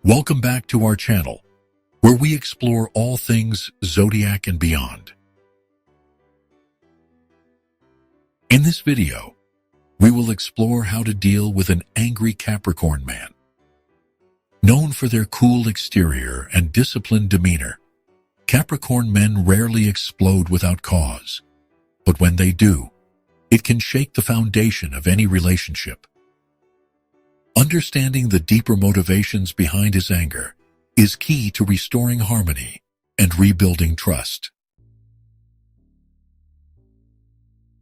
Welcome back to our channel, where we explore all things Zodiac and beyond. In this video, we will explore how to deal with an angry Capricorn man. Known for their cool exterior and disciplined demeanor, Capricorn men rarely explode without cause, but when they do, it can shake the foundation of any relationship. Understanding the deeper motivations behind his anger is key to restoring harmony and rebuilding trust.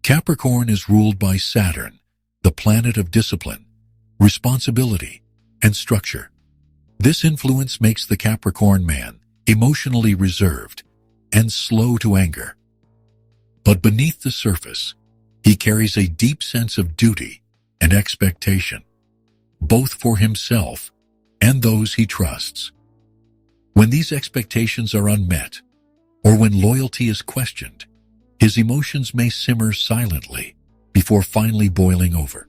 Capricorn is ruled by Saturn, the planet of discipline, responsibility, and structure. This influence makes the Capricorn man emotionally reserved and slow to anger. But beneath the surface, he carries a deep sense of duty and expectation, both for himself and those he trusts. When these expectations are unmet, or when loyalty is questioned, his emotions may simmer silently before finally boiling over.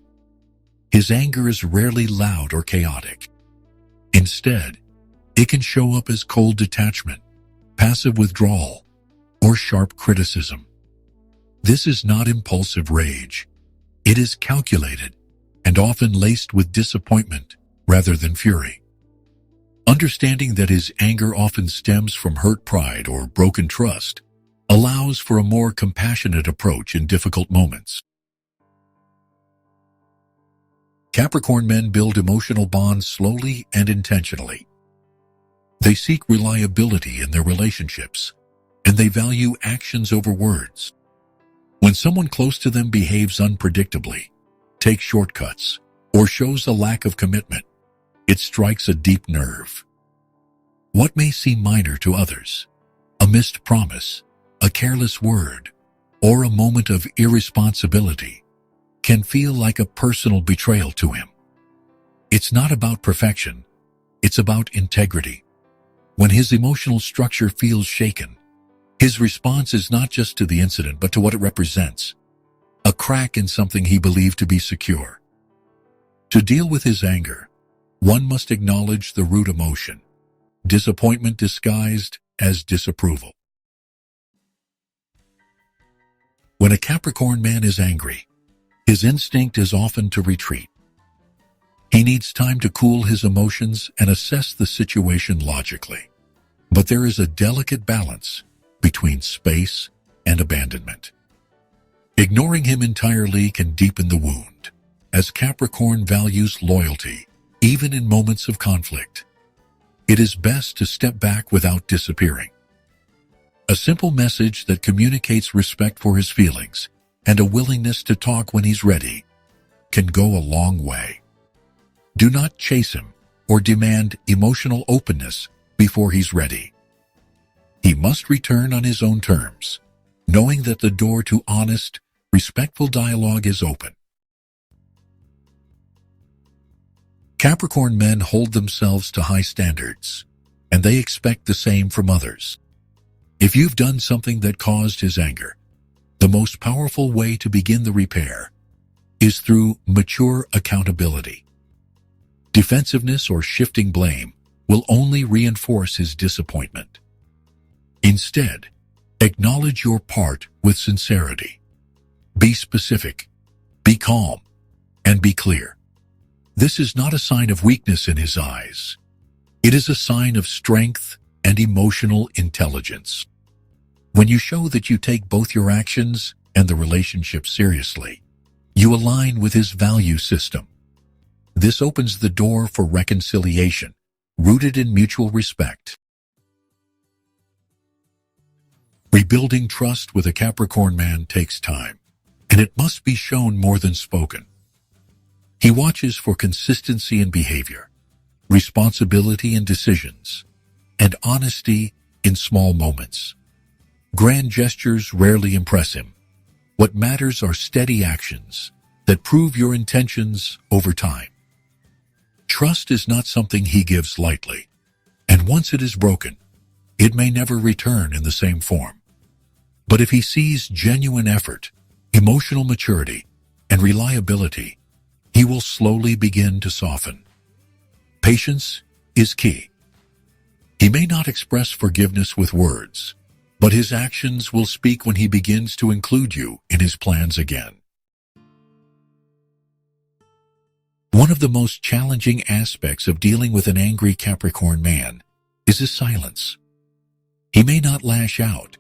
His anger is rarely loud or chaotic. Instead, it can show up as cold detachment, passive withdrawal, or sharp criticism. This is not impulsive rage. It is calculated and often laced with disappointment rather than fury. Understanding that his anger often stems from hurt pride or broken trust allows for a more compassionate approach in difficult moments. Capricorn men build emotional bonds slowly and intentionally. They seek reliability in their relationships, and they value actions over words. When someone close to them behaves unpredictably, takes shortcuts, or shows a lack of commitment, it strikes a deep nerve. What may seem minor to others, a missed promise, a careless word, or a moment of irresponsibility, can feel like a personal betrayal to him. It's not about perfection, it's about integrity. When his emotional structure feels shaken, his response is not just to the incident but to what it represents, a crack in something he believed to be secure. To deal with his anger, one must acknowledge the root emotion, disappointment disguised as disapproval. When a Capricorn man is angry, his instinct is often to retreat. He needs time to cool his emotions and assess the situation logically. But there is a delicate balance between space and abandonment. Ignoring him entirely can deepen the wound, as Capricorn values loyalty, even in moments of conflict. It is best to step back without disappearing. A simple message that communicates respect for his feelings and a willingness to talk when he's ready can go a long way. Do not chase him or demand emotional openness before he's ready. He must return on his own terms, knowing that the door to honest, respectful dialogue is open. Capricorn men hold themselves to high standards, and they expect the same from others. If you've done something that caused his anger, the most powerful way to begin the repair is through mature accountability. Defensiveness or shifting blame will only reinforce his disappointment. Instead, acknowledge your part with sincerity. Be specific, be calm, and be clear. This is not a sign of weakness in his eyes. It is a sign of strength and emotional intelligence. When you show that you take both your actions and the relationship seriously, you align with his value system. This opens the door for reconciliation, rooted in mutual respect. Rebuilding trust with a Capricorn man takes time, and it must be shown more than spoken. He watches for consistency in behavior, responsibility in decisions, and honesty in small moments. Grand gestures rarely impress him. What matters are steady actions that prove your intentions over time. Trust is not something he gives lightly, and once it is broken, it may never return in the same form. But if he sees genuine effort, emotional maturity, and reliability, he will slowly begin to soften. Patience is key. He may not express forgiveness with words, but his actions will speak when he begins to include you in his plans again. One of the most challenging aspects of dealing with an angry Capricorn man is his silence. He may not lash out,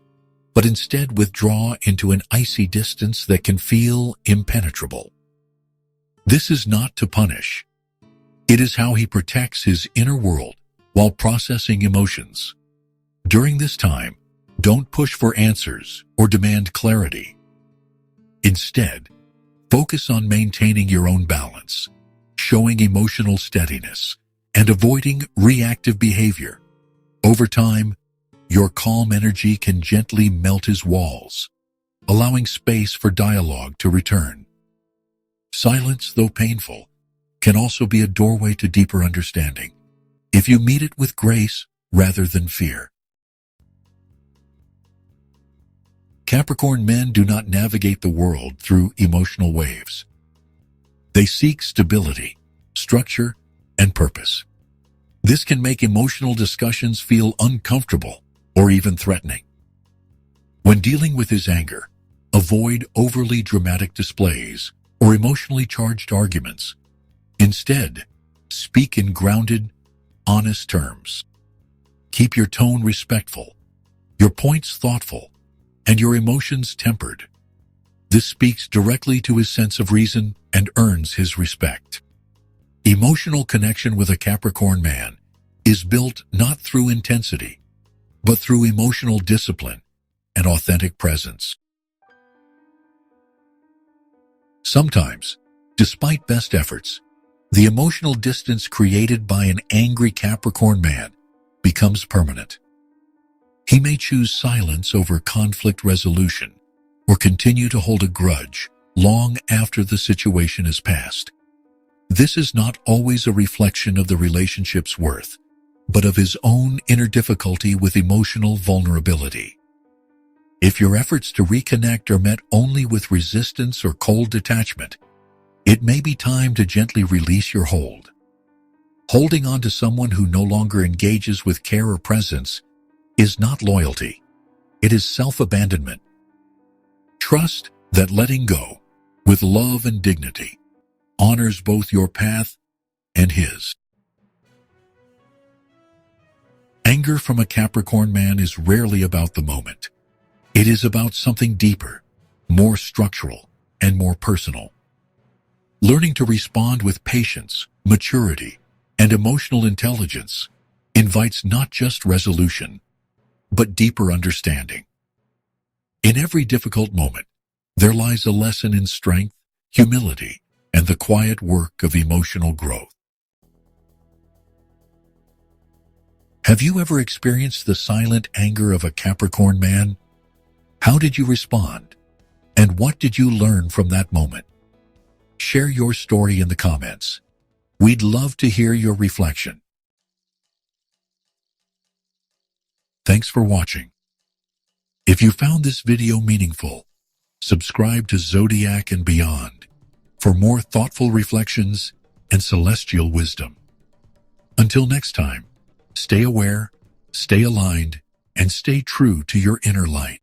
but instead withdraw into an icy distance that can feel impenetrable. This is not to punish. It is how he protects his inner world while processing emotions. During this time, don't push for answers or demand clarity. Instead, focus on maintaining your own balance, showing emotional steadiness, and avoiding reactive behavior. Over time, your calm energy can gently melt his walls, allowing space for dialogue to return. Silence, though painful, can also be a doorway to deeper understanding, if you meet it with grace rather than fear. Capricorn men do not navigate the world through emotional waves. They seek stability, structure, and purpose. This can make emotional discussions feel uncomfortable or even threatening. When dealing with his anger, avoid overly dramatic displays or emotionally charged arguments. Instead, speak in grounded, honest terms. Keep your tone respectful, your points thoughtful, and your emotions tempered. This speaks directly to his sense of reason and earns his respect. Emotional connection with a Capricorn man is built not through intensity, but through emotional discipline and authentic presence. Sometimes, despite best efforts, the emotional distance created by an angry Capricorn man becomes permanent. He may choose silence over conflict resolution or continue to hold a grudge long after the situation has passed. This is not always a reflection of the relationship's worth, but of his own inner difficulty with emotional vulnerability. If your efforts to reconnect are met only with resistance or cold detachment, it may be time to gently release your hold. Holding on to someone who no longer engages with care or presence is not loyalty. It is self-abandonment. Trust that letting go, with love and dignity, honors both your path and his. Anger from a Capricorn man is rarely about the moment. It is about something deeper, more structural, and more personal. Learning to respond with patience, maturity, and emotional intelligence invites not just resolution, but deeper understanding. In every difficult moment, there lies a lesson in strength, humility, and the quiet work of emotional growth. Have you ever experienced the silent anger of a Capricorn man? How did you respond? And what did you learn from that moment? Share your story in the comments. We'd love to hear your reflection. Thanks for watching. If you found this video meaningful, subscribe to Zodiac and Beyond for more thoughtful reflections and celestial wisdom. Until next time, stay aware, stay aligned, and stay true to your inner light.